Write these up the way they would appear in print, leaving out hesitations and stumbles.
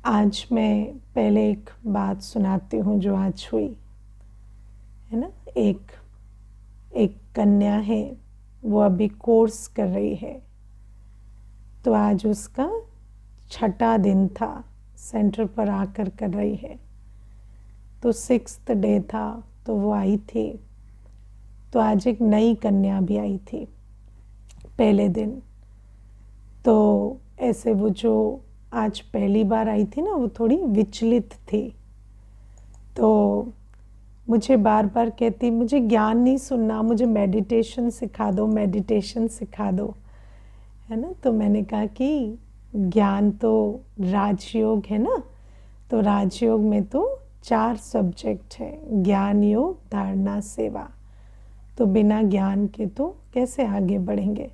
आज मैं पहले एक बात सुनाती हूँ जो आज हुई है ना। एक एक कन्या है, वो अभी कोर्स कर रही है। तो आज उसका 6ठा दिन था, सेंटर पर आकर कर रही है। तो 6th डे था, तो वो आई थी। तो आज एक नई कन्या भी आई थी पहले दिन। तो ऐसे वो जो आज पहली बार आई थी ना, वो थोड़ी विचलित थी। तो मुझे बार बार कहती, मुझे ज्ञान नहीं सुनना, मुझे मेडिटेशन सिखा दो, मेडिटेशन सिखा दो, है ना। तो मैंने कहा कि ज्ञान तो राजयोग है ना। तो राजयोग में तो 4 सब्जेक्ट है, ज्ञान, योग, धारणा, सेवा। तो बिना ज्ञान के तो कैसे आगे बढ़ेंगे।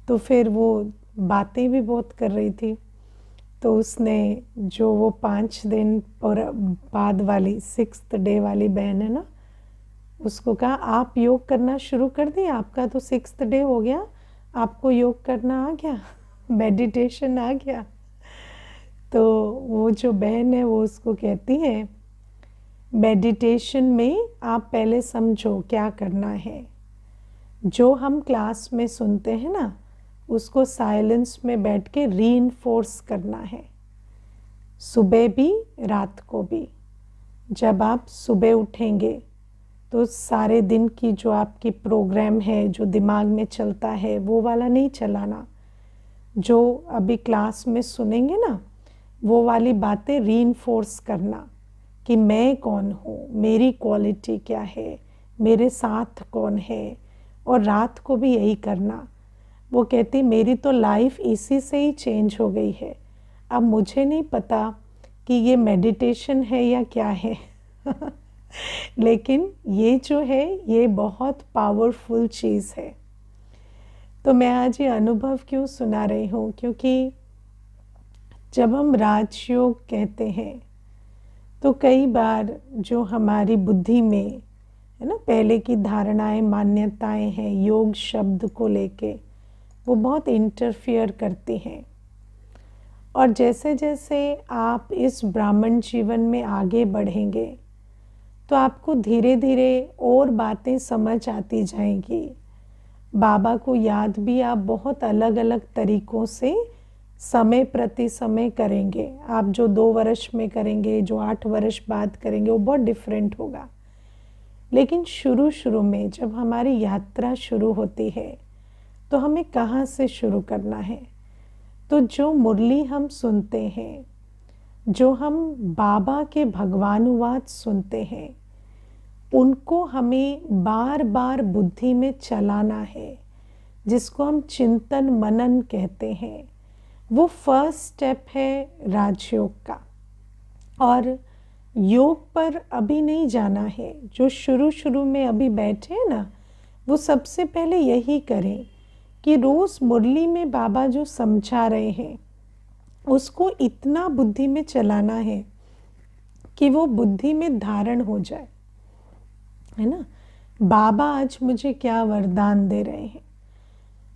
तो फिर वो बातें भी बहुत कर रही थी। तो उसने जो वो 5 दिन और बाद वाली 6th डे वाली बहन है ना, उसको कहा आप योग करना शुरू कर दिए, आपका तो 6th डे हो गया, आपको योग करना आ गया, मेडिटेशन आ गया। तो वो जो बहन है वो उसको कहती है, मेडिटेशन में आप पहले समझो क्या करना है। जो हम क्लास में सुनते हैं ना, उसको साइलेंस में बैठ के रीइंफोर्स करना है, सुबह भी रात को भी। जब आप सुबह उठेंगे तो सारे दिन की जो आपकी प्रोग्राम है, जो दिमाग में चलता है, वो वाला नहीं चलाना। जो अभी क्लास में सुनेंगे ना, वो वाली बातें रीइंफोर्स करना कि मैं कौन हूँ, मेरी क्वालिटी क्या है, मेरे साथ कौन है। और रात को भी यही करना। वो कहती मेरी तो लाइफ इसी से ही चेंज हो गई है। अब मुझे नहीं पता कि ये मेडिटेशन है या क्या है लेकिन ये जो है ये बहुत पावरफुल चीज़ है। तो मैं आज ये अनुभव क्यों सुना रही हूँ, क्योंकि जब हम राजयोग कहते हैं तो कई बार जो हमारी बुद्धि में है ना, पहले की धारणाएं, मान्यताएं हैं योग शब्द को लेके, वो बहुत इंटरफियर करती हैं। और जैसे जैसे आप इस ब्राह्मण जीवन में आगे बढ़ेंगे तो आपको धीरे धीरे और बातें समझ आती जाएंगी। बाबा को याद भी आप बहुत अलग अलग तरीक़ों से समय प्रति समय करेंगे। आप जो 2 वर्ष में करेंगे, जो 8 वर्ष बाद करेंगे, वो बहुत डिफरेंट होगा। लेकिन शुरू शुरू में जब हमारी यात्रा शुरू होती है तो हमें कहाँ से शुरू करना है। तो जो मुरली हम सुनते हैं, जो हम बाबा के भगवानुवाद सुनते हैं, उनको हमें बार बार बुद्धि में चलाना है, जिसको हम चिंतन मनन कहते हैं। वो फर्स्ट स्टेप है राजयोग का। और योग पर अभी नहीं जाना है। जो शुरू शुरू में अभी बैठे हैं ना, वो सबसे पहले यही करें कि रोज़ मुरली में बाबा जो समझा रहे हैं उसको इतना बुद्धि में चलाना है कि वो बुद्धि में धारण हो जाए, है ना। बाबा आज मुझे क्या वरदान दे रहे हैं,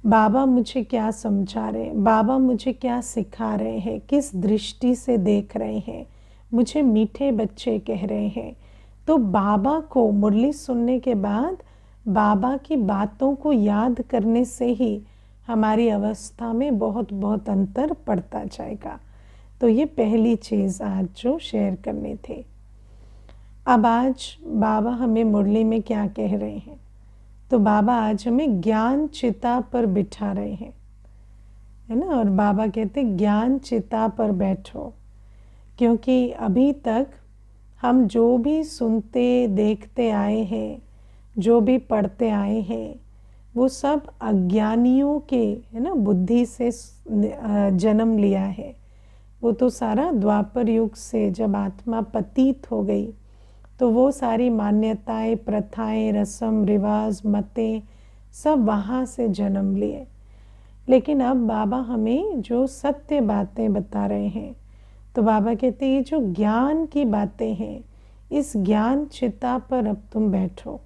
बाबा मुझे क्या समझा रहे हैं, बाबा मुझे क्या सिखा रहे हैं, किस दृष्टि से देख रहे हैं, मुझे मीठे बच्चे कह रहे हैं। तो बाबा को मुरली सुनने के बाद बाबा की बातों को याद करने से ही हमारी अवस्था में बहुत बहुत अंतर पड़ता जाएगा। तो ये पहली चीज़ आज जो शेयर करनी थी। अब आज बाबा हमें मुरली में क्या कह रहे हैं। तो बाबा आज हमें ज्ञान चिता पर बिठा रहे हैं, है ना। और बाबा कहते ज्ञान चिता पर बैठो, क्योंकि अभी तक हम जो भी सुनते देखते आए हैं, जो भी पढ़ते आए हैं, वो सब अज्ञानियों के, है ना, बुद्धि से जन्म लिया है। वो तो सारा द्वापर युग से जब आत्मा पतित हो गई तो वो सारी मान्यताएं, प्रथाएं, रस्म रिवाज, मतें सब वहाँ से जन्म लिए। लेकिन अब बाबा हमें जो सत्य बातें बता रहे हैं, तो बाबा कहते हैं ये जो ज्ञान की बातें हैं, इस ज्ञान चिता पर अब तुम बैठो।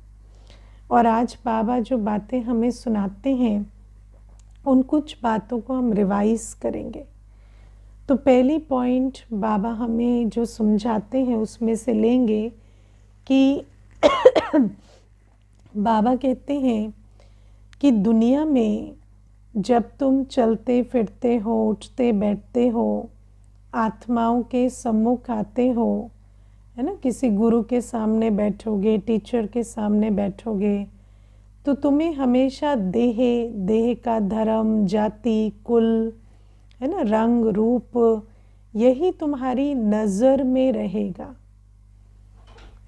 और आज बाबा जो बातें हमें सुनाते हैं, उन कुछ बातों को हम रिवाइज करेंगे। तो पहली पॉइंट बाबा हमें जो समझाते हैं उसमें से लेंगे कि बाबा कहते हैं कि दुनिया में जब तुम चलते फिरते हो, उठते बैठते हो, आत्माओं के सम्मुख आते हो, है ना, किसी गुरु के सामने बैठोगे, टीचर के सामने बैठोगे, तो तुम्हें हमेशा देह का धर्म, जाति, कुल, है ना, रंग रूप, यही तुम्हारी नज़र में रहेगा,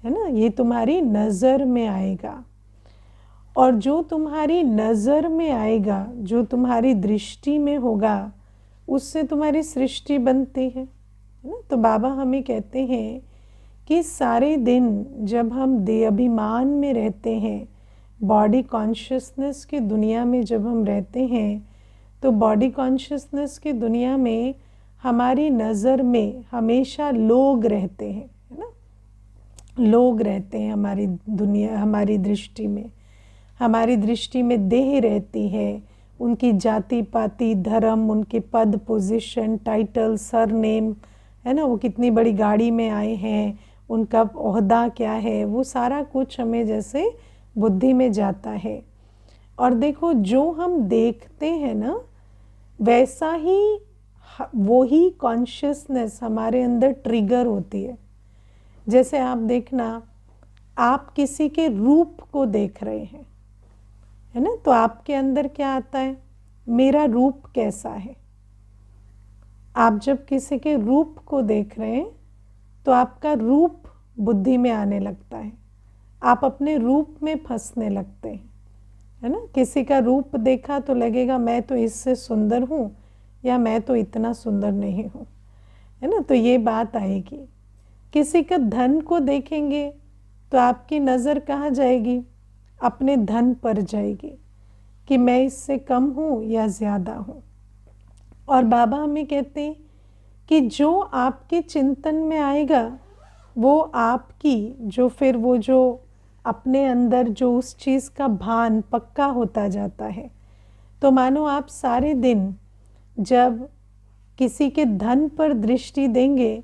है ना, ये तुम्हारी नज़र में आएगा। और जो तुम्हारी नज़र में आएगा, जो तुम्हारी दृष्टि में होगा, उससे तुम्हारी सृष्टि बनती है ना। तो बाबा हमें कहते हैं कि सारे दिन जब हम देह अभिमान में रहते हैं, बॉडी कॉन्शियसनेस की दुनिया में जब हम रहते हैं, तो बॉडी कॉन्शियसनेस की दुनिया में हमारी नज़र में हमेशा लोग रहते हैं, है ना, लोग रहते हैं हमारी दुनिया, हमारी दृष्टि में। हमारी दृष्टि में देह रहती है, उनकी जाति पाति, धर्म, उनके पद, पोजीशन, टाइटल, सरनेम, है ना, वो कितनी बड़ी गाड़ी में आए हैं, उनका ओहदा क्या है, वो सारा कुछ हमें जैसे बुद्धि में जाता है। और देखो, जो हम देखते हैं ना, वैसा ही वो ही कॉन्शियसनेस हमारे अंदर ट्रिगर होती है। जैसे आप देखना, आप किसी के रूप को देख रहे हैं, है ना, तो आपके अंदर क्या आता है, मेरा रूप कैसा है। आप जब किसी के रूप को देख रहे हैं तो आपका रूप बुद्धि में आने लगता है, आप अपने रूप में फंसने लगते हैं, है ना। किसी का रूप देखा तो लगेगा मैं तो इससे सुंदर हूँ, या मैं तो इतना सुंदर नहीं हूँ, है ना, तो ये बात आएगी। किसी का धन को देखेंगे तो आपकी नज़र कहाँ जाएगी, अपने धन पर जाएगी कि मैं इससे कम हूँ या ज़्यादा हूँ। और बाबा हमें कहते हैं कि जो आपके चिंतन में आएगा वो आपकी जो अपने अंदर जो उस चीज़ का भान पक्का होता जाता है। तो मानो आप सारे दिन जब किसी के धन पर दृष्टि देंगे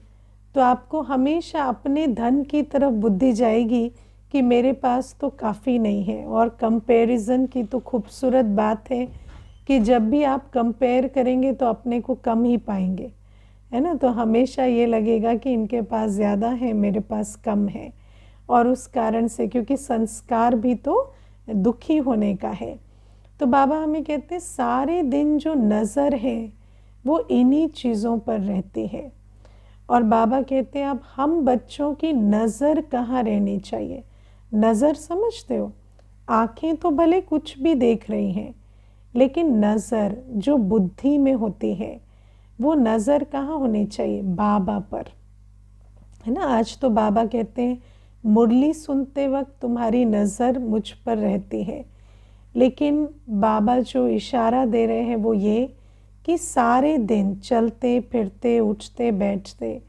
तो आपको हमेशा अपने धन की तरफ बुद्धि जाएगी कि मेरे पास तो काफ़ी नहीं है। और कंपैरिजन की तो खूबसूरत बात है कि जब भी आप कंपेयर करेंगे तो अपने को कम ही पाएंगे, है ना। तो हमेशा ये लगेगा कि इनके पास ज़्यादा है, मेरे पास कम है। और उस कारण से, क्योंकि संस्कार भी तो दुखी होने का है। तो बाबा हमें कहते हैं सारे दिन जो नज़र है वो इन्हीं चीज़ों पर रहती है। और बाबा कहते हैं अब हम बच्चों की नज़र कहाँ रहनी चाहिए। नज़र समझते हो, आँखें तो भले कुछ भी देख रही हैं, लेकिन नज़र जो बुद्धि में होती है वो नज़र कहाँ होनी चाहिए, बाबा पर, है ना। आज तो बाबा कहते हैं मुरली सुनते वक्त तुम्हारी नज़र मुझ पर रहती है, लेकिन बाबा जो इशारा दे रहे हैं वो ये कि सारे दिन चलते फिरते उठते बैठते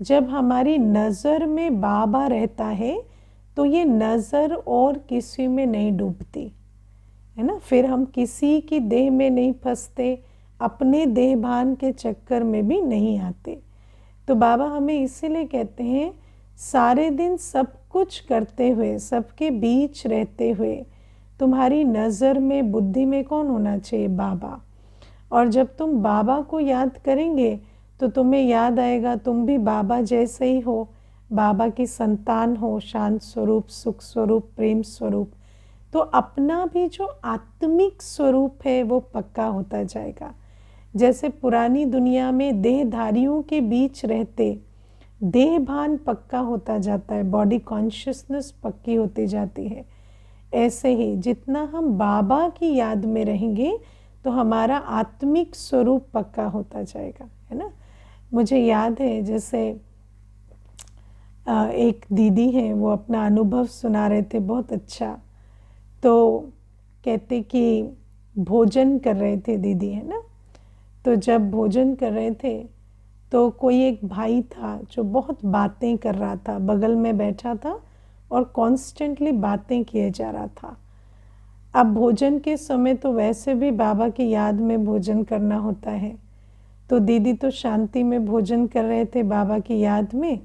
जब हमारी नज़र में बाबा रहता है तो ये नज़र और किसी में नहीं डूबती, है ना। फिर हम किसी की देह में नहीं फंसते, अपने देह भान के चक्कर में भी नहीं आते। तो बाबा हमें इसीलिए कहते हैं सारे दिन सब कुछ करते हुए, सबके बीच रहते हुए तुम्हारी नज़र में, बुद्धि में कौन होना चाहिए, बाबा। और जब तुम बाबा को याद करेंगे तो तुम्हें याद आएगा तुम भी बाबा जैसे ही हो, बाबा की संतान हो, शांत स्वरूप, सुख स्वरूप, प्रेम स्वरूप। तो अपना भी जो आत्मिक स्वरूप है वो पक्का होता जाएगा। जैसे पुरानी दुनिया में देहधारियों के बीच रहते देह भान पक्का होता जाता है, बॉडी कॉन्शियसनेस पक्की होती जाती है, ऐसे ही जितना हम बाबा की याद में रहेंगे तो हमारा आत्मिक स्वरूप पक्का होता जाएगा, है ना। मुझे याद है जैसे एक दीदी हैं, वो अपना अनुभव सुना रहे थे बहुत अच्छा। तो कहते कि भोजन कर रहे थे दीदी, है ना। तो जब भोजन कर रहे थे तो कोई एक भाई था जो बहुत बातें कर रहा था, बगल में बैठा था और कॉन्स्टेंटली बातें किए जा रहा था। अब भोजन के समय तो वैसे भी बाबा की याद में भोजन करना होता है, तो दीदी तो शांति में भोजन कर रहे थे बाबा की याद में,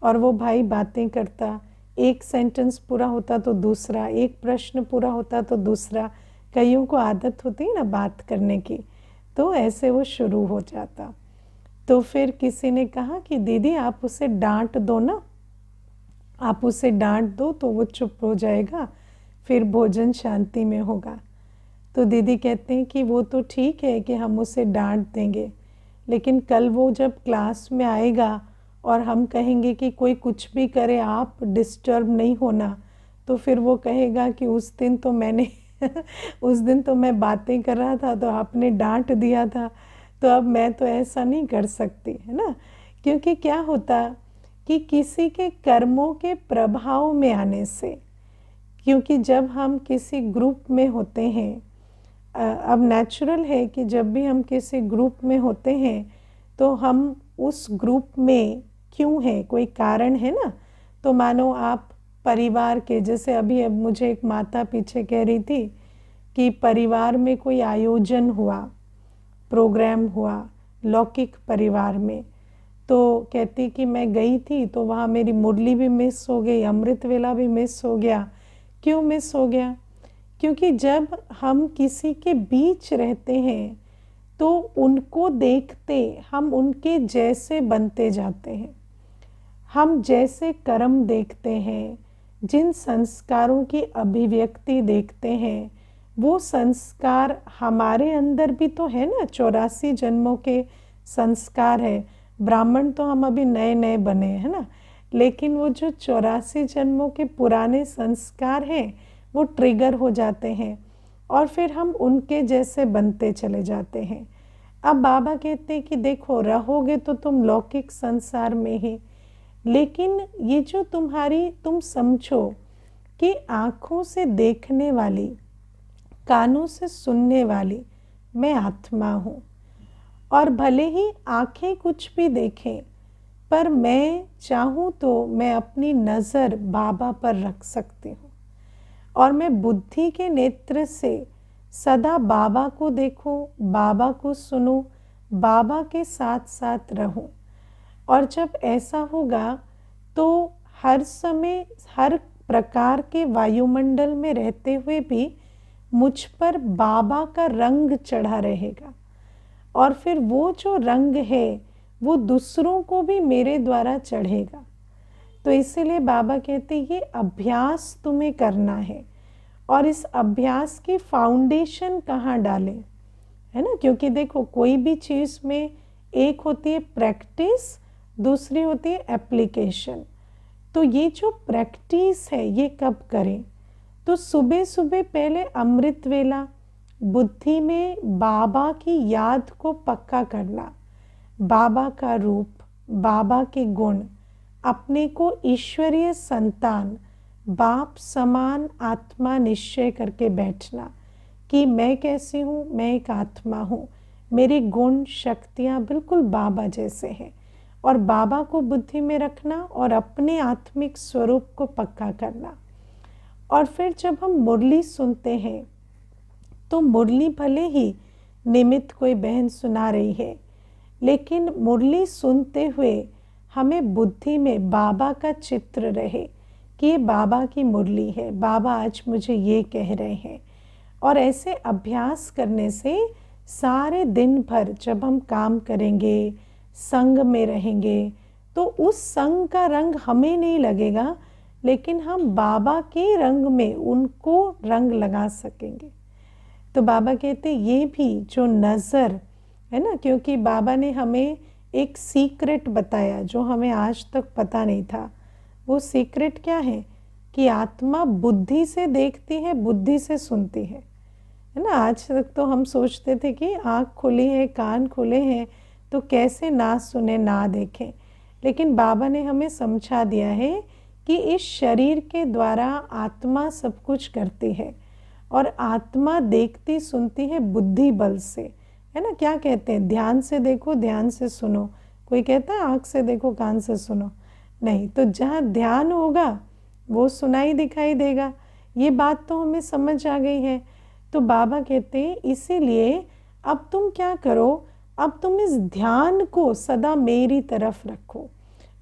और वो भाई बातें करता, एक सेंटेंस पूरा होता तो दूसरा, एक प्रश्न पूरा होता तो दूसरा। कईयों को आदत होती है ना बात करने की, तो ऐसे वो शुरू हो जाता। तो फिर किसी ने कहा कि दीदी आप उसे डांट दो ना, आप उसे डांट दो तो वो चुप हो जाएगा, फिर भोजन शांति में होगा। तो दीदी कहते हैं कि वो तो ठीक है कि हम उसे डांट देंगे, लेकिन कल वो जब क्लास में आएगा और हम कहेंगे कि कोई कुछ भी करे आप डिस्टर्ब नहीं होना, तो फिर वो कहेगा कि उस दिन तो मैंने उस दिन तो मैं बातें कर रहा था तो आपने डांट दिया था, तो अब मैं तो ऐसा नहीं कर सकती, है ना। क्योंकि क्या होता कि किसी के कर्मों के प्रभाव में आने से, क्योंकि जब हम किसी ग्रुप में होते हैं, अब नेचुरल है कि जब भी हम किसी ग्रुप में होते हैं तो हम उस ग्रुप में क्यों हैं, कोई कारण है ना। तो मानो आप परिवार के, जैसे अभी अब मुझे एक माता पीछे कह रही थी कि परिवार में कोई आयोजन हुआ, प्रोग्राम हुआ लौकिक परिवार में, तो कहती कि मैं गई थी तो वहाँ मेरी मुरली भी मिस हो गई, अमृत वेला भी मिस हो गया। क्यों मिस हो गया? क्योंकि जब हम किसी के बीच रहते हैं तो उनको देखते हम उनके जैसे बनते जाते हैं। हम जैसे कर्म देखते हैं, जिन संस्कारों की अभिव्यक्ति देखते हैं, वो संस्कार हमारे अंदर भी तो है ना। 84 जन्मों के संस्कार है। ब्राह्मण तो हम अभी नए नए बने हैं ना, लेकिन वो जो 84 जन्मों के पुराने संस्कार हैं वो ट्रिगर हो जाते हैं और फिर हम उनके जैसे बनते चले जाते हैं। अब बाबा कहते हैं कि देखो, रहोगे तो तुम लौकिक संसार में ही, लेकिन ये जो तुम समझो कि आँखों से देखने वाली, कानों से सुनने वाली मैं आत्मा हूँ, और भले ही आँखें कुछ भी देखें, पर मैं चाहूँ तो मैं अपनी नज़र बाबा पर रख सकती हूँ और मैं बुद्धि के नेत्र से सदा बाबा को देखूं, बाबा को सुनूं, बाबा के साथ साथ रहूं। और जब ऐसा होगा तो हर समय हर प्रकार के वायुमंडल में रहते हुए भी मुझ पर बाबा का रंग चढ़ा रहेगा, और फिर वो जो रंग है वो दूसरों को भी मेरे द्वारा चढ़ेगा। तो इसीलिए बाबा कहते ये अभ्यास तुम्हें करना है, और इस अभ्यास की फाउंडेशन कहाँ डालें, है ना। क्योंकि देखो, कोई भी चीज़ में एक होती है प्रैक्टिस, दूसरी होती है एप्लीकेशन। तो ये जो प्रैक्टिस है ये कब करें? तो सुबह सुबह पहले अमृत वेला बुद्धि में बाबा की याद को पक्का करना, बाबा का रूप, बाबा के गुण, अपने को ईश्वरीय संतान, बाप समान आत्मा निश्चय करके बैठना कि मैं कैसी हूँ, मैं एक आत्मा हूँ, मेरे गुण शक्तियाँ बिल्कुल बाबा जैसे हैं, और बाबा को बुद्धि में रखना और अपने आत्मिक स्वरूप को पक्का करना। और फिर जब हम मुरली सुनते हैं तो मुरली भले ही निमित्त कोई बहन सुना रही है, लेकिन मुरली सुनते हुए हमें बुद्धि में बाबा का चित्र रहे कि ये बाबा की मुरली है, बाबा आज मुझे ये कह रहे हैं। और ऐसे अभ्यास करने से सारे दिन भर जब हम काम करेंगे, संग में रहेंगे, तो उस संग का रंग हमें नहीं लगेगा, लेकिन हम बाबा के रंग में उनको रंग लगा सकेंगे। तो बाबा कहते ये भी जो नज़र है ना, क्योंकि बाबा ने हमें एक सीक्रेट बताया जो हमें आज तक पता नहीं था। वो सीक्रेट क्या है कि आत्मा बुद्धि से देखती है, बुद्धि से सुनती है ना। आज तक तो हम सोचते थे कि आँख खुली है, कान खुले हैं, तो कैसे ना सुने ना देखें। लेकिन बाबा ने हमें समझा दिया है कि इस शरीर के द्वारा आत्मा सब कुछ करती है, और आत्मा देखती सुनती है बुद्धि बल से, है ना। क्या कहते हैं, ध्यान से देखो, ध्यान से सुनो। कोई कहता है आँख से देखो, कान से सुनो, नहीं। तो जहाँ ध्यान होगा वो सुनाई दिखाई देगा। ये बात तो हमें समझ आ गई है। तो बाबा कहते हैं इसीलिए अब तुम क्या करो, अब तुम इस ध्यान को सदा मेरी तरफ रखो,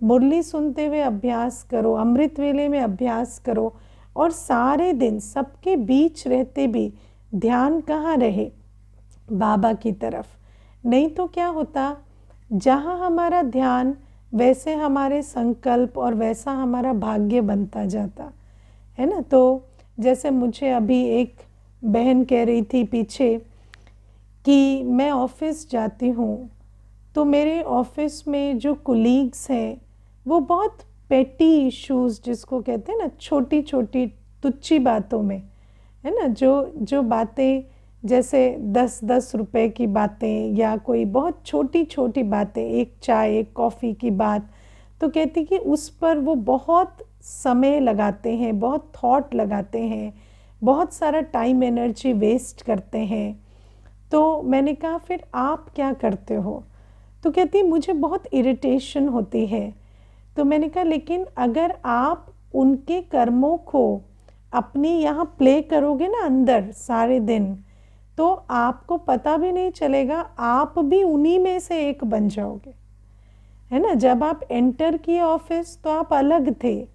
मुरली सुनते हुए अभ्यास करो, अमृत वेले में अभ्यास करो, और सारे दिन सबके बीच रहते भी ध्यान कहाँ रहे? बाबा की तरफ। नहीं तो क्या होता, जहाँ हमारा ध्यान वैसे हमारे संकल्प और वैसा हमारा भाग्य बनता जाता है ना। तो जैसे मुझे अभी एक बहन कह रही थी पीछे कि मैं ऑफिस जाती हूँ, तो मेरे ऑफिस में जो कुलीग्स हैं वो बहुत पेटी इश्यूज़ जिसको कहते हैं ना, छोटी छोटी तुच्छी बातों में, है ना, जो बातें जैसे 10-10 रुपए की बातें या कोई बहुत छोटी छोटी बातें, एक चाय एक कॉफ़ी की बात, तो कहती कि उस पर वो बहुत समय लगाते हैं, बहुत थॉट लगाते हैं, बहुत सारा टाइम एनर्जी वेस्ट करते हैं। तो मैंने कहा फिर आप क्या करते हो? तो कहती मुझे बहुत इरिटेशन होती है। तो मैंने कहा लेकिन अगर आप उनके कर्मों को अपनी यहाँ प्ले करोगे ना अंदर सारे दिन, तो आपको पता भी नहीं चलेगा, आप भी उन्हीं में से एक बन जाओगे, है ना। जब आप एंटर किए ऑफिस तो आप अलग थे,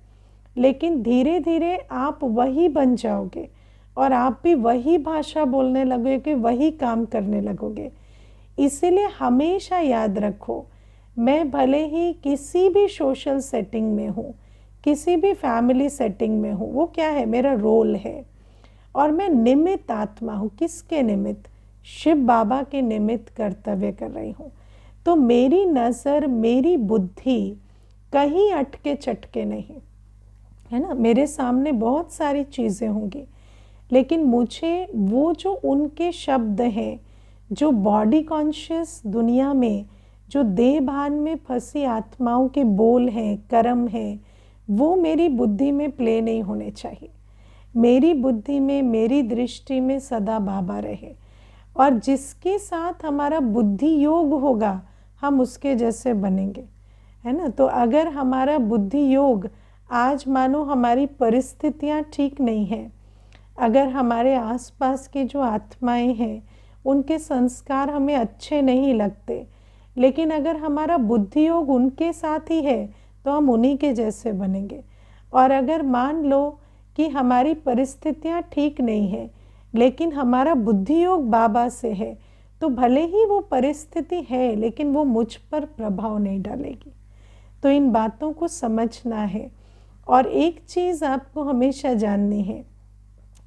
लेकिन धीरे धीरे आप वही बन जाओगे और आप भी वही भाषा बोलने लगोगे, वही काम करने लगोगे। इसीलिए हमेशा याद रखो, मैं भले ही किसी भी सोशल सेटिंग में हूँ, किसी भी फैमिली सेटिंग में हूँ, वो क्या है, मेरा रोल है, और मैं निमित्त आत्मा हूँ। किसके निमित्त? शिव बाबा के निमित्त कर्तव्य कर रही हूँ। तो मेरी नज़र, मेरी बुद्धि कहीं अटके चटके नहीं, है ना। मेरे सामने बहुत सारी चीज़ें होंगी, लेकिन मुझे वो जो उनके शब्द हैं, जो बॉडी कॉन्शियस दुनिया में, जो देह भान में फंसी आत्माओं के बोल हैं, कर्म हैं, वो मेरी बुद्धि में प्ले नहीं होने चाहिए। मेरी बुद्धि में, मेरी दृष्टि में सदा बाबा रहे, और जिसके साथ हमारा बुद्धि योग होगा हम उसके जैसे बनेंगे, है ना। तो अगर हमारा बुद्धि योग, आज मानो हमारी परिस्थितियाँ ठीक नहीं हैं, अगर हमारे आसपास की जो आत्माएं हैं उनके संस्कार हमें अच्छे नहीं लगते, लेकिन अगर हमारा बुद्धि योग उनके साथ ही है तो हम उन्हीं के जैसे बनेंगे। और अगर मान लो कि हमारी परिस्थितियाँ ठीक नहीं है, लेकिन हमारा बुद्धि योग बाबा से है, तो भले ही वो परिस्थिति है लेकिन वो मुझ पर प्रभाव नहीं डालेगी। तो इन बातों को समझना है। और एक चीज़ आपको हमेशा जाननी है,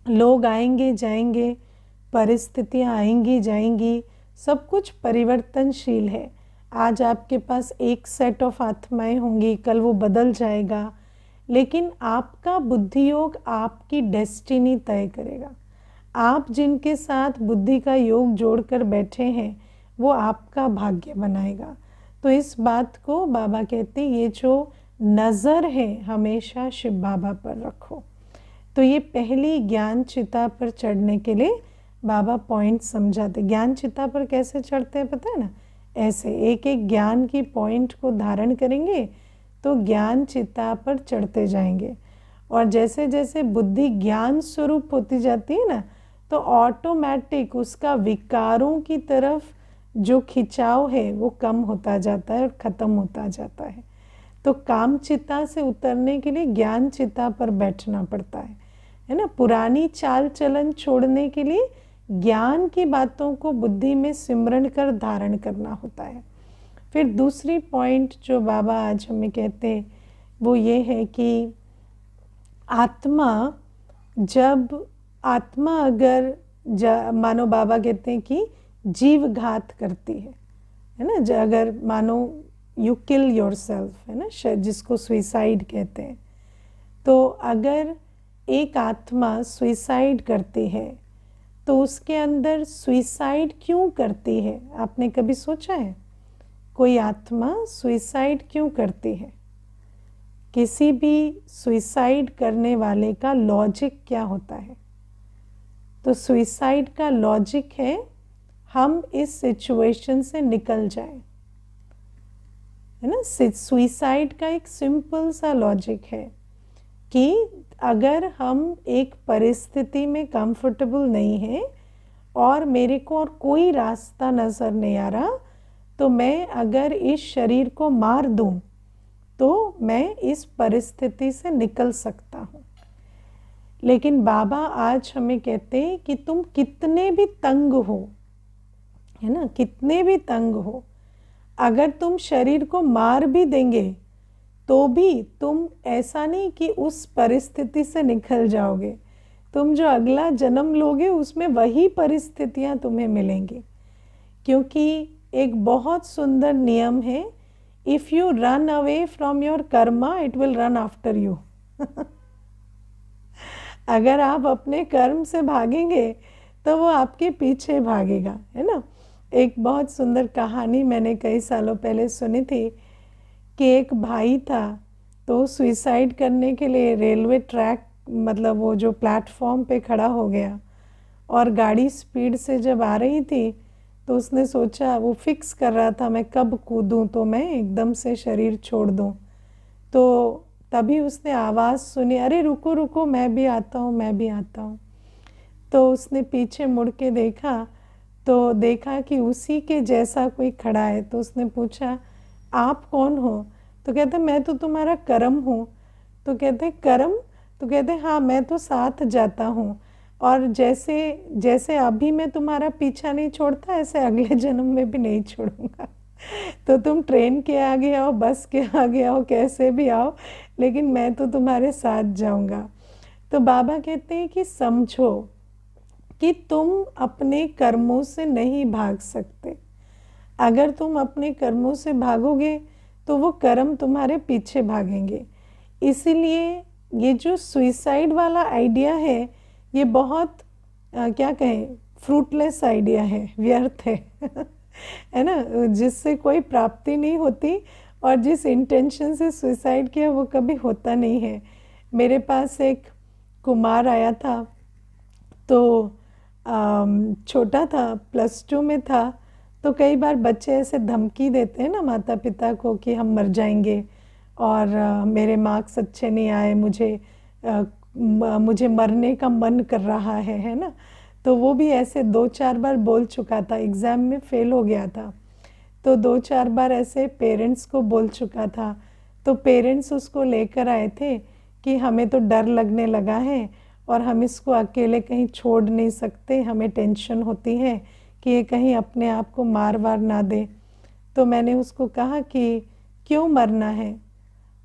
लोग आएंगे जाएंगे, परिस्थितियाँ आएंगी जाएंगी, सब कुछ परिवर्तनशील है। आज आपके पास एक सेट ऑफ आत्माएं होंगी, कल वो बदल जाएगा, लेकिन आपका बुद्धि योग आपकी डेस्टिनी तय करेगा। आप जिनके साथ बुद्धि का योग जोड़कर बैठे हैं वो आपका भाग्य बनाएगा। तो इस बात को बाबा कहते हैं, ये जो नज़र है हमेशा शिव बाबा पर रखो। तो ये पहली ज्ञान चिता पर चढ़ने के लिए बाबा पॉइंट समझाते। ज्ञान चिता पर कैसे चढ़ते हैं पता है ना, ऐसे एक एक ज्ञान की पॉइंट को धारण करेंगे तो ज्ञान चिता पर चढ़ते जाएंगे। और जैसे जैसे बुद्धि ज्ञान स्वरूप होती जाती है ना, तो ऑटोमेटिक उसका विकारों की तरफ जो खिंचाव है वो कम होता जाता है और ख़त्म होता जाता है। तो काम चिता से उतरने के लिए ज्ञान चिता पर बैठना पड़ता है ना। पुरानी चाल चलन छोड़ने के लिए ज्ञान की बातों को बुद्धि में सिमरण कर धारण करना होता है। फिर दूसरी पॉइंट जो बाबा आज हमें कहते हैं वो ये है कि आत्मा अगर मानो बाबा कहते हैं कि जीवघात करती है ना, अगर मानो यू किल योरसेल्फ, है ना, जिसको सुइसाइड कहते हैं, तो अगर एक आत्मा सुइसाइड करती है तो उसके अंदर सुइसाइड क्यों करती है? आपने कभी सोचा है कोई आत्मा सुइसाइड क्यों करती है? किसी भी सुइसाइड करने वाले का लॉजिक क्या होता है? तो सुइसाइड का लॉजिक है हम इस सिचुएशन से निकल जाएं, है ना। सुइसाइड का एक सिंपल सा लॉजिक है कि अगर हम एक परिस्थिति में कंफर्टेबल नहीं हैं और मेरे को और कोई रास्ता नज़र नहीं आ रहा, तो मैं अगर इस शरीर को मार दूं तो मैं इस परिस्थिति से निकल सकता हूँ। लेकिन बाबा आज हमें कहते हैं कि तुम कितने भी तंग हो, है ना, कितने भी तंग हो, अगर तुम शरीर को मार भी देंगे तो भी तुम ऐसा नहीं कि उस परिस्थिति से निकल जाओगे। तुम जो अगला जन्म लोगे उसमें वही परिस्थितियां तुम्हें मिलेंगी, क्योंकि एक बहुत सुंदर नियम है, if you run away from your Karma it will run after you. अगर आप अपने कर्म से भागेंगे तो वो आपके पीछे भागेगा, है ना। एक बहुत सुंदर कहानी मैंने कई सालों पहले सुनी थी कि एक भाई था, तो सुइसाइड करने के लिए रेलवे ट्रैक, मतलब वो जो प्लेटफॉर्म पे खड़ा हो गया, और गाड़ी स्पीड से जब आ रही थी तो उसने सोचा, वो फिक्स कर रहा था मैं कब कूदूं तो मैं एकदम से शरीर छोड़ दूं। तो तभी उसने आवाज़ सुनी, अरे रुको रुको, मैं भी आता हूँ, मैं भी आता हूँ। तो उसने पीछे मुड़ के देखा तो देखा कि उसी के जैसा कोई खड़ा है। तो उसने पूछा, आप कौन हो? तो कहते मैं तो तुम्हारा कर्म हूँ। तो कहते कर्म? तो कहते हाँ, मैं तो साथ जाता हूँ, और जैसे जैसे अभी मैं तुम्हारा पीछा नहीं छोड़ता, ऐसे अगले जन्म में भी नहीं छोड़ूंगा। तो तुम ट्रेन के आगे आओ, बस के आगे आओ, कैसे भी आओ, लेकिन मैं तो तुम्हारे साथ जाऊंगा। तो बाबा कहते हैं कि समझो कि तुम अपने कर्मों से नहीं भाग सकते। अगर तुम अपने कर्मों से भागोगे तो वो कर्म तुम्हारे पीछे भागेंगे। इसीलिए ये जो सुइसाइड वाला आइडिया है, ये बहुत क्या कहें, फ्रूटलेस आइडिया है, व्यर्थ है। है ना, जिससे कोई प्राप्ति नहीं होती, और जिस इंटेंशन से सुइसाइड किया वो कभी होता नहीं है। मेरे पास एक कुमार आया था, तो छोटा था, +2 में था। तो कई बार बच्चे ऐसे धमकी देते हैं ना माता पिता को कि हम मर जाएंगे, और मेरे मार्क्स अच्छे नहीं आए, मुझे मरने का मन कर रहा है ना। तो वो भी ऐसे 2-4 बार बोल चुका था, एग्ज़ाम में फेल हो गया था, तो 2-4 बार ऐसे पेरेंट्स को बोल चुका था। तो पेरेंट्स उसको लेकर आए थे कि हमें तो डर लगने लगा है, और हम इसको अकेले कहीं छोड़ नहीं सकते, हमें टेंशन होती है कि ये कहीं अपने आप को मार वार ना दे। तो मैंने उसको कहा कि क्यों मरना है?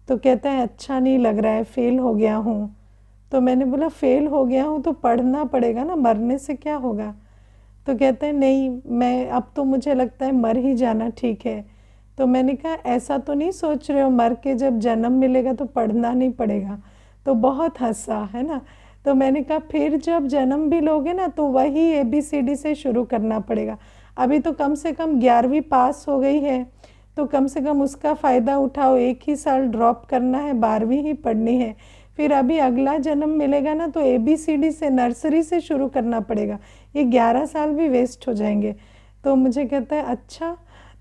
तो कहता है अच्छा नहीं लग रहा है, फेल हो गया हूँ। तो मैंने बोला फेल हो गया हूँ तो पढ़ना पड़ेगा ना, मरने से क्या होगा? तो कहते हैं नहीं, मैं अब तो मुझे लगता है मर ही जाना ठीक है। तो मैंने कहा ऐसा तो नहीं सोच रहे हो, मर के जब जन्म मिलेगा तो पढ़ना नहीं पड़ेगा? तो बहुत हंसा, है ना। तो मैंने कहा फिर जब जन्म भी लोगे ना तो वही ABCD से शुरू करना पड़ेगा। अभी तो कम से कम 11वीं पास हो गई है, तो कम से कम उसका फ़ायदा उठाओ। एक ही साल ड्रॉप करना है, 12वीं ही पढ़नी है। फिर अभी अगला जन्म मिलेगा ना तो ABCD से, नर्सरी से शुरू करना पड़ेगा, ये 11 साल भी वेस्ट हो जाएंगे। तो मुझे कहता है अच्छा।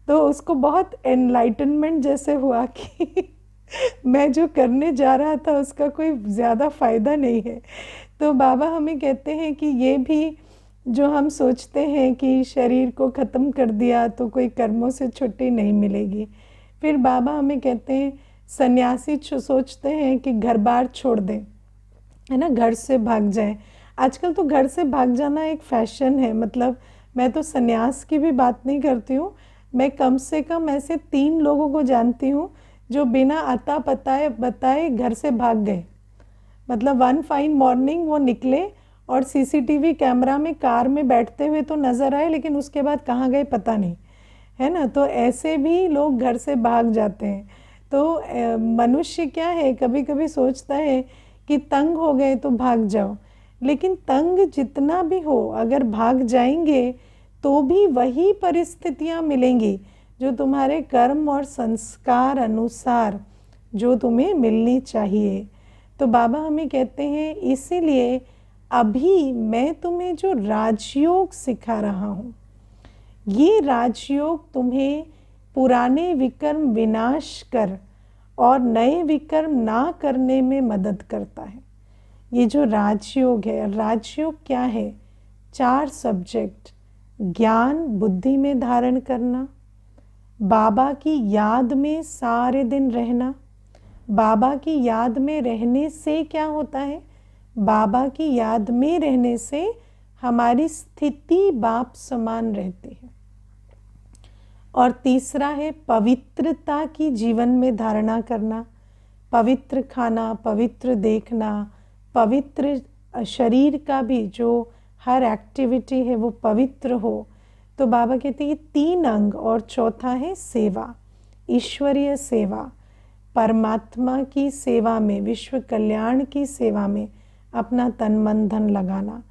तो उसको बहुत एनलाइटनमेंट जैसे हुआ कि मैं जो करने जा रहा था उसका कोई ज़्यादा फ़ायदा नहीं है। तो बाबा हमें कहते हैं कि ये भी जो हम सोचते हैं कि शरीर को ख़त्म कर दिया तो कोई कर्मों से छुट्टी नहीं मिलेगी। फिर बाबा हमें कहते हैं सन्यासी सोचते हैं कि घर बार छोड़ दें, है ना, घर से भाग जाएं। आजकल तो घर से भाग जाना एक फैशन है। मतलब मैं तो सन्यास की भी बात नहीं करती हूँ, मैं कम से कम ऐसे 3 लोगों को जानती हूँ जो बिना अता पता बताए घर से भाग गए। मतलब वन फाइन मॉर्निंग वो निकले और CCTV कैमरा में कार में बैठते हुए तो नज़र आए, लेकिन उसके बाद कहाँ गए पता नहीं, है ना। तो ऐसे भी लोग घर से भाग जाते हैं। तो मनुष्य क्या है, कभी कभी सोचता है कि तंग हो गए तो भाग जाओ, लेकिन तंग जितना भी हो, अगर भाग जाएंगे तो भी वही परिस्थितियां मिलेंगी जो तुम्हारे कर्म और संस्कार अनुसार जो तुम्हें मिलनी चाहिए। तो बाबा हमें कहते हैं इसीलिए अभी मैं तुम्हें जो राजयोग सिखा रहा हूँ, ये राजयोग तुम्हें पुराने विकर्म विनाश कर और नए विकर्म ना करने में मदद करता है। ये जो राजयोग है, राजयोग क्या है? 4 सब्जेक्ट, ज्ञान बुद्धि में धारण करना, बाबा की याद में सारे दिन रहना। बाबा की याद में रहने से क्या होता है? बाबा की याद में रहने से हमारी स्थिति बाप समान रहती है। और तीसरा है पवित्रता की जीवन में धारणा करना। पवित्र खाना, पवित्र देखना, पवित्र शरीर का भी जो हर एक्टिविटी है वो पवित्र हो। तो बाबा कहते हैं ये 3 अंग। और चौथा है सेवा, ईश्वरीय सेवा, परमात्मा की सेवा में, विश्व कल्याण की सेवा में अपना तन मन धन लगाना।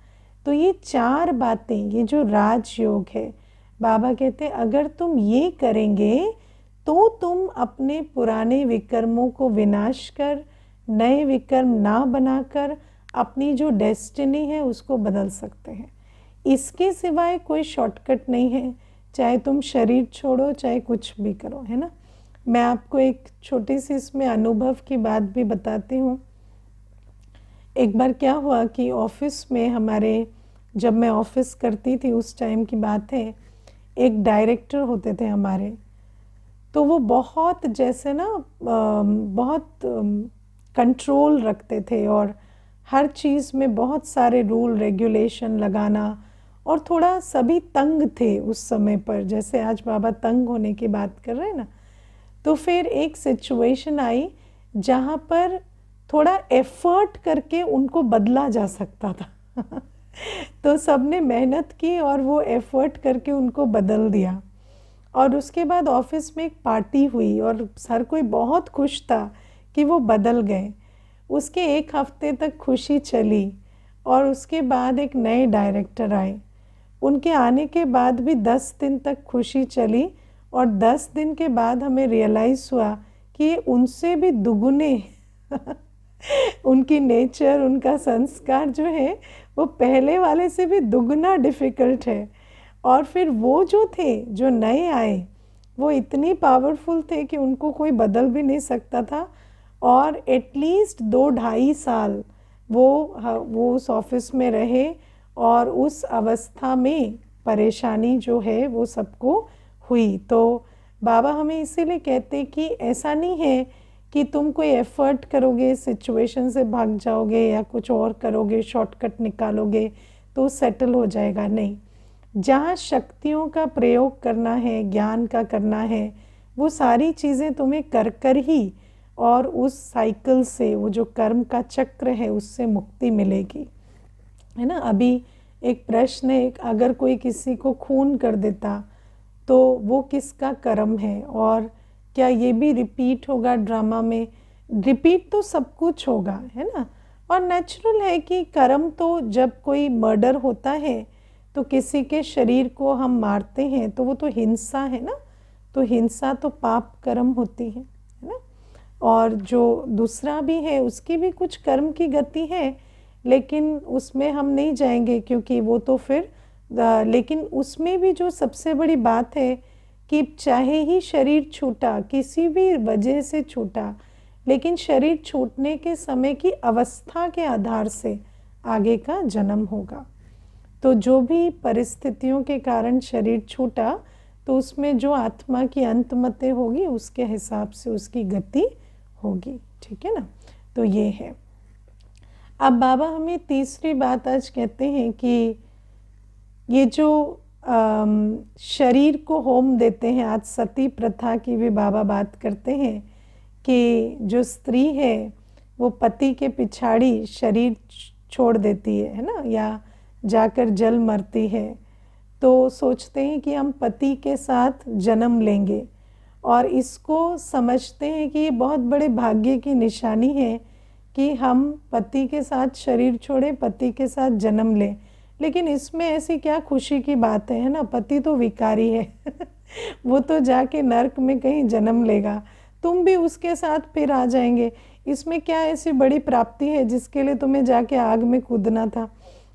तो ये 4 बातें, ये जो राजयोग है, बाबा कहते हैं अगर तुम ये करेंगे तो तुम अपने पुराने विकर्मों को विनाश कर, नए विकर्म ना बनाकर अपनी जो डेस्टिनी है उसको बदल सकते हैं। इसके सिवाय कोई शॉर्टकट नहीं है, चाहे तुम शरीर छोड़ो, चाहे कुछ भी करो, है ना। मैं आपको एक छोटी सी इसमें अनुभव की बात भी बताती हूँ। एक बार क्या हुआ कि ऑफिस में हमारे, जब मैं ऑफिस करती थी उस टाइम की बात है, एक डायरेक्टर होते थे हमारे। तो वो बहुत जैसे ना बहुत कंट्रोल रखते थे और हर चीज़ में बहुत सारे रूल रेगुलेशन लगाना, और थोड़ा सभी तंग थे उस समय पर, जैसे आज बाबा तंग होने की बात कर रहे हैं ना। तो फिर एक सिचुएशन आई जहाँ पर थोड़ा एफर्ट करके उनको बदला जा सकता था तो सबने मेहनत की और वो एफर्ट करके उनको बदल दिया। और उसके बाद ऑफिस में एक पार्टी हुई और हर कोई बहुत खुश था कि वो बदल गए। उसके 1 हफ्ते तक खुशी चली और उसके बाद एक नए डायरेक्टर आए। उनके आने के बाद भी 10 दिन तक खुशी चली और 10 दिन के बाद हमें रियलाइज़ हुआ कि ये उनसे भी दुगुने उनकी नेचर, उनका संस्कार जो है वो पहले वाले से भी दुगना डिफ़िकल्ट है। और फिर वो जो थे, जो नए आए, वो इतनी पावरफुल थे कि उनको कोई बदल भी नहीं सकता था। और एटलीस्ट 2-2.5 साल वो उस ऑफिस में रहे और उस अवस्था में परेशानी जो है वो सबको हुई। तो बाबा हमें इसीलिए कहते कि ऐसा नहीं है कि तुम कोई एफर्ट करोगे, सिचुएशन से भाग जाओगे या कुछ और करोगे, शॉर्टकट निकालोगे तो सेटल हो जाएगा। नहीं, जहाँ शक्तियों का प्रयोग करना है, ज्ञान का करना है, वो सारी चीज़ें तुम्हें कर कर ही और उस साइकिल से, वो जो कर्म का चक्र है उससे मुक्ति मिलेगी, है ना। अभी एक प्रश्न है, अगर कोई किसी को खून कर देता तो वो किसका कर्म है, और क्या ये भी रिपीट होगा ड्रामा में? रिपीट तो सब कुछ होगा, है ना। और नेचुरल है कि कर्म तो, जब कोई मर्डर होता है तो किसी के शरीर को हम मारते हैं तो वो तो हिंसा है ना। तो हिंसा तो पाप कर्म होती है ना। और जो दूसरा भी है उसकी भी कुछ कर्म की गति है, लेकिन उसमें हम नहीं जाएंगे क्योंकि वो तो फिर लेकिन उसमें भी जो सबसे बड़ी बात है कि चाहे ही शरीर छूटा, किसी भी वजह से छूटा, लेकिन शरीर छूटने के समय की अवस्था के आधार से आगे का जन्म होगा। तो जो भी परिस्थितियों के कारण शरीर छूटा, तो उसमें जो आत्मा की अंतमते होगी उसके हिसाब से उसकी गति होगी, ठीक है ना। तो ये है। अब बाबा हमें तीसरी बात आज कहते हैं कि ये जो शरीर को होम देते हैं, आज सती प्रथा की भी बाबा बात करते हैं कि जो स्त्री है वो पति के पिछाड़ी शरीर छोड़ देती है ना, या जाकर जल मरती है, तो सोचते हैं कि हम पति के साथ जन्म लेंगे और इसको समझते हैं कि ये बहुत बड़े भाग्य की निशानी है कि हम पति के साथ शरीर छोड़े, पति के साथ जन्म लें। लेकिन इसमें ऐसी क्या खुशी की बात है ना, पति तो विकारी है वो तो जाके नर्क में कहीं जन्म लेगा, तुम भी उसके साथ फिर आ जाएंगे। इसमें क्या ऐसी बड़ी प्राप्ति है जिसके लिए तुम्हें जाके आग में कूदना था,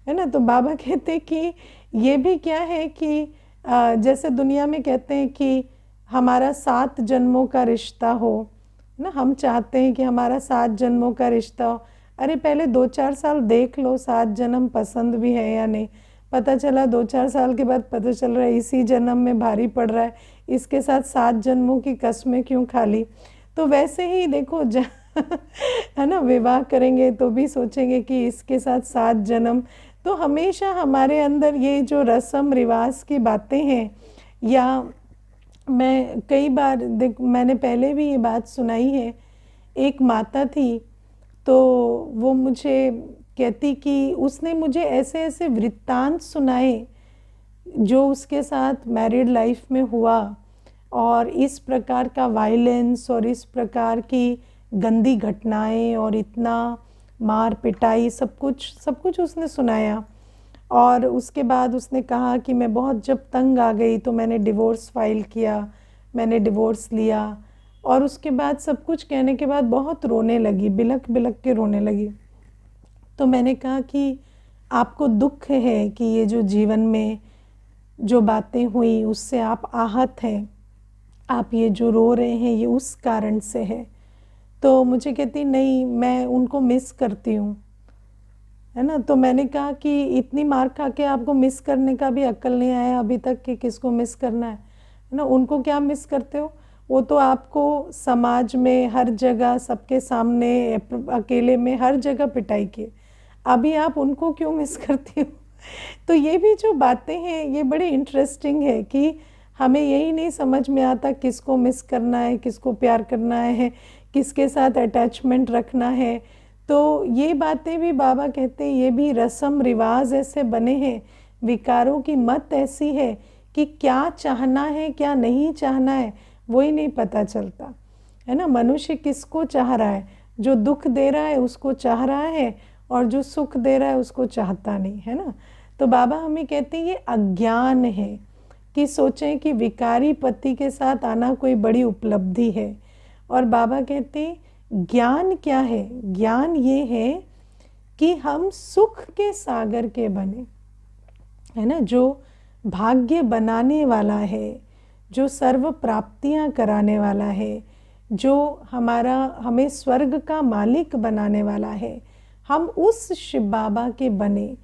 है ना। तो बाबा कहते कि ये भी क्या है कि जैसे दुनिया में कहते हैं कि हमारा 7 जन्मों का रिश्ता हो ना, हम चाहते हैं कि हमारा 7 जन्मों का रिश्ता हो। अरे पहले 2-4 साल देख लो 7 जन्म पसंद भी है या नहीं। पता चला 2-4 साल के बाद पता चल रहा है इसी जन्म में भारी पड़ रहा है, इसके साथ 7 जन्मों की कस्में क्यों खा ली। तो वैसे ही देखो है ना, विवाह करेंगे तो भी सोचेंगे कि इसके साथ 7 जन्म। तो हमेशा हमारे अंदर ये जो रस्म रिवाज की बातें हैं, या मैं कई बार देख, मैंने पहले भी ये बात सुनाई है। एक माता थी, तो वो मुझे कहती कि उसने मुझे ऐसे ऐसे वृत्तांत सुनाए जो उसके साथ मैरिड लाइफ में हुआ, और इस प्रकार का वायलेंस और इस प्रकार की गंदी घटनाएं और इतना मार पिटाई, सब कुछ उसने सुनाया। और उसके बाद उसने कहा कि मैं बहुत जब तंग आ गई तो मैंने डिवोर्स फाइल किया, मैंने डिवोर्स लिया। और उसके बाद सब कुछ कहने के बाद बहुत रोने लगी, बिलख बिलख के रोने लगी। तो मैंने कहा कि आपको दुख है कि ये जो जीवन में जो बातें हुई उससे आप आहत हैं, आप ये जो रो रहे हैं ये उस कारण से है। तो मुझे कहती नहीं, मैं उनको मिस करती हूँ, है ना। तो मैंने कहा कि इतनी मार खा के आपको मिस करने का भी अक्ल नहीं आया अभी तक कि किसको मिस करना है ना। उनको क्या मिस करते हो, वो तो आपको समाज में हर जगह सबके सामने अकेले में हर जगह पिटाई किए, अभी आप उनको क्यों मिस करती हो। तो ये भी जो बातें हैं ये बड़े इंटरेस्टिंग है कि हमें यही नहीं समझ में आता किसको मिस करना है, किसको प्यार करना है, किसके साथ अटैचमेंट रखना है। तो ये बातें भी बाबा कहते हैं, ये भी रस्म रिवाज ऐसे बने हैं, विकारों की मत ऐसी है कि क्या चाहना है क्या नहीं चाहना है वो ही नहीं पता चलता, है ना। मनुष्य किसको चाह रहा है, जो दुख दे रहा है उसको चाह रहा है, और जो सुख दे रहा है उसको चाहता नहीं, है ना। तो बाबा हमें कहते हैं ये अज्ञान है कि सोचें कि विकारी पति के साथ आना कोई बड़ी उपलब्धि है। और बाबा कहते हैं ज्ञान क्या है, ज्ञान ये है कि हम सुख के सागर के बने, है ना, जो भाग्य बनाने वाला है, जो सर्व प्राप्तियां कराने वाला है, जो हमें स्वर्ग का मालिक बनाने वाला है, हम उस शिव बाबा के बने,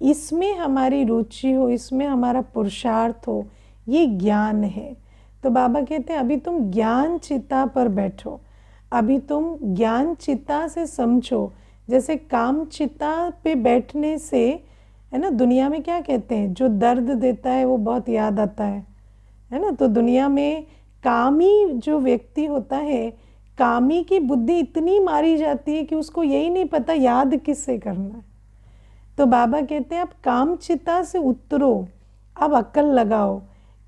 इसमें हमारी रुचि हो, इसमें हमारा पुरुषार्थ हो, ये ज्ञान है। तो बाबा कहते हैं अभी तुम ज्ञान चिता पर बैठो, अभी तुम ज्ञान चिता से समझो। जैसे काम चिता पे बैठने से, है ना, दुनिया में क्या कहते हैं, जो दर्द देता है वो बहुत याद आता है ना। तो दुनिया में कामी जो व्यक्ति होता है, कामी की बुद्धि इतनी मारी जाती है कि उसको यही नहीं पता याद किससे करना है। तो बाबा कहते हैं अब काम चिता से उतरो, अब अक्ल लगाओ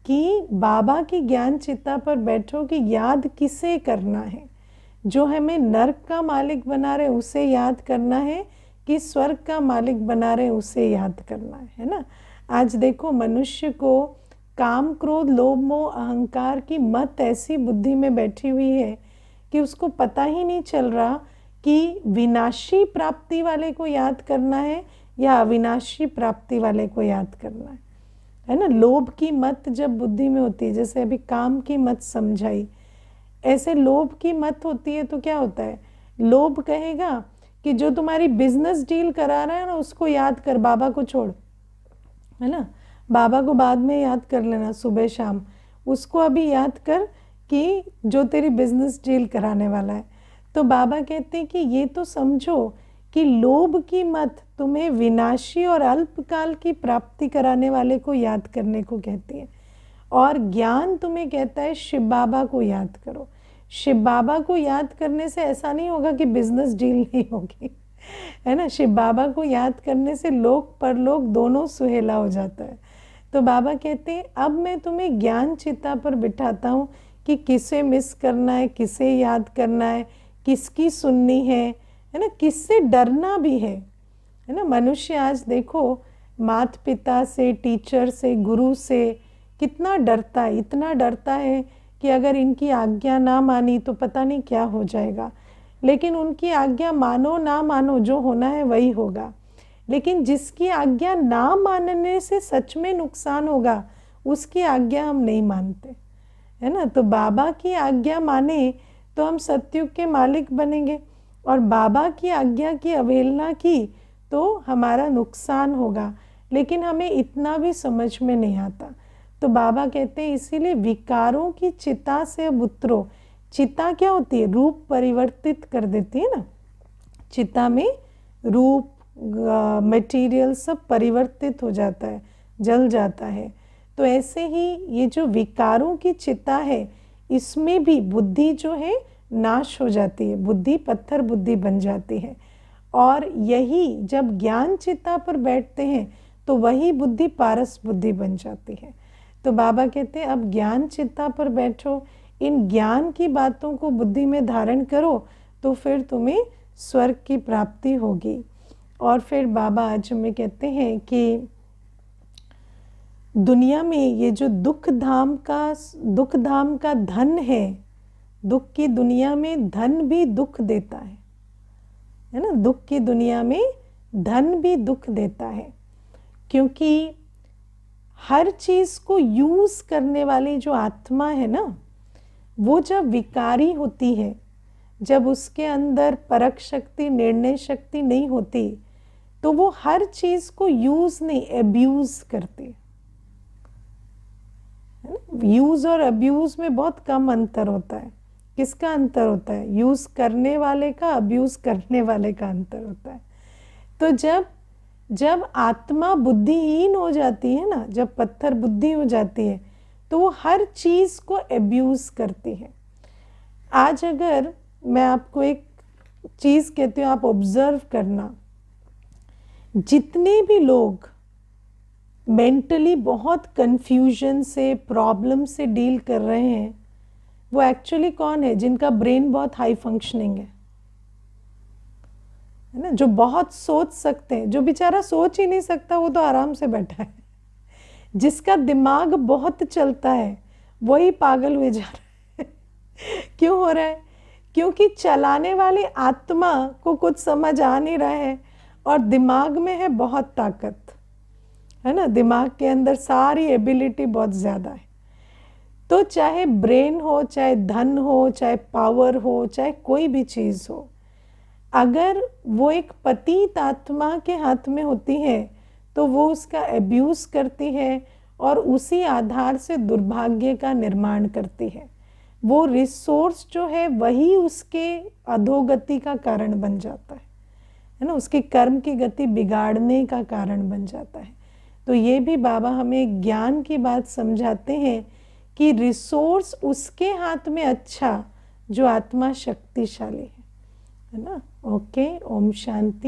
कि बाबा की ज्ञान चिता पर बैठो कि याद किसे करना है, जो हमें नर्क का मालिक बना रहे उसे याद करना है कि स्वर्ग का मालिक बना रहे उसे याद करना है ना। आज देखो मनुष्य को काम क्रोध लोभ मोह अहंकार की मत ऐसी बुद्धि में बैठी हुई है कि उसको पता ही नहीं चल रहा कि विनाशी प्राप्ति वाले को याद करना है या अविनाशी प्राप्ति वाले को याद करना है ना। लोभ की मत जब बुद्धि में होती है, जैसे अभी काम की मत समझाई, ऐसे लोभ की मत होती है तो क्या होता है, लोभ कहेगा कि जो तुम्हारी बिजनेस डील करा रहा है ना उसको याद कर, बाबा को छोड़, है ना। बाबा को बाद में याद कर लेना, सुबह शाम, उसको अभी याद कर कि जो तेरी बिजनेस डील कराने वाला है। तो बाबा कहते हैं कि ये तो समझो कि लोभ की मत तुम्हें विनाशी और अल्पकाल की प्राप्ति कराने वाले को याद करने को कहती है, और ज्ञान तुम्हें कहता है शिव बाबा को याद करो। शिव बाबा को याद करने से ऐसा नहीं होगा कि बिजनेस डील नहीं होगी, है ना। शिव बाबा को याद करने से लोक परलोक दोनों सुहेला हो जाता है। तो बाबा कहते हैं अब मैं तुम्हें ज्ञान चिता पर बिठाता हूँ कि किसे मिस करना है, किसे याद करना है, किसकी सुननी है ना, किससे डरना भी है ना। मनुष्य आज देखो माता पिता से, टीचर से, गुरु से कितना डरता है, इतना डरता है कि अगर इनकी आज्ञा ना मानी तो पता नहीं क्या हो जाएगा। लेकिन उनकी आज्ञा मानो ना मानो, जो होना है वही होगा। लेकिन जिसकी आज्ञा ना मानने से सच में नुकसान होगा उसकी आज्ञा हम नहीं मानते, है ना। तो बाबा की आज्ञा माने तो हम सतयुग के मालिक बनेंगे, और बाबा की आज्ञा की अवहेलना की तो हमारा नुकसान होगा। लेकिन हमें इतना भी समझ में नहीं आता। तो तो बाबा कहते हैं इसीलिए विकारों की चिता से अब उतरो। चिता क्या होती है? रूप परिवर्तित कर देती है ना। चिता में रूप, मटेरियल सब परिवर्तित हो जाता है, जल जाता है। तो ऐसे ही ये जो विकारों की चिता है, इसमें भी बुद्धि जो है नाश हो जाती है, बुद्धि पत्थर बुद्धि बन जाती है। और यही जब ज्ञान चिता पर बैठते हैं तो वही बुद्धि पारस बुद्धि बन जाती है। तो बाबा कहते हैं अब ज्ञान चिता पर बैठो, इन ज्ञान की बातों को बुद्धि में धारण करो, तो फिर तुम्हें स्वर्ग की प्राप्ति होगी। और फिर बाबा आज हमें कहते हैं कि दुनिया में ये जो दुख धाम का धन है, दुख की दुनिया में धन भी दुख देता है ना। दुख की दुनिया में धन भी दुख देता है, क्योंकि हर चीज को यूज करने वाली जो आत्मा है ना, वो जब विकारी होती है, जब उसके अंदर परख शक्ति, निर्णय शक्ति नहीं होती, तो वो हर चीज को यूज नहीं, अब्यूज करती है। यूज और अब्यूज में बहुत कम अंतर होता है। किसका अंतर होता है? यूज करने वाले का, अब्यूज करने वाले का अंतर होता है। तो जब आत्मा बुद्धिहीन हो जाती है ना, जब पत्थर बुद्धि हो जाती है, तो वो हर चीज को अब्यूज करती है। आज अगर मैं आपको एक चीज कहती हूँ, आप ऑब्जर्व करना, जितने भी लोग मेंटली बहुत कंफ्यूजन से, प्रॉब्लम से डील कर रहे हैं, वो एक्चुअली कौन है? जिनका ब्रेन बहुत हाई फंक्शनिंग है ना, जो बहुत सोच सकते हैं। जो बेचारा सोच ही नहीं सकता वो तो आराम से बैठा है। जिसका दिमाग बहुत चलता है वही पागल हुए जा रहा है। क्यों हो रहा है? क्योंकि चलाने वाली आत्मा को कुछ समझ आ नहीं रहा है, और दिमाग में है बहुत ताकत, है ना। दिमाग के अंदर सारी एबिलिटी बहुत ज़्यादा है। तो चाहे ब्रेन हो, चाहे धन हो, चाहे पावर हो, चाहे कोई भी चीज़ हो, अगर वो एक पतित आत्मा के हाथ में होती है तो वो उसका अब्यूज़ करती है और उसी आधार से दुर्भाग्य का निर्माण करती है। वो रिसोर्स जो है वही उसके अधोगति का कारण बन जाता है ना, उसके कर्म की गति बिगाड़ने का कारण बन जाता है। तो ये भी बाबा हमें ज्ञान की बात समझाते हैं कि रिसोर्स उसके हाथ में अच्छा जो आत्मा शक्तिशाली है ना। ओके, ओम शांति।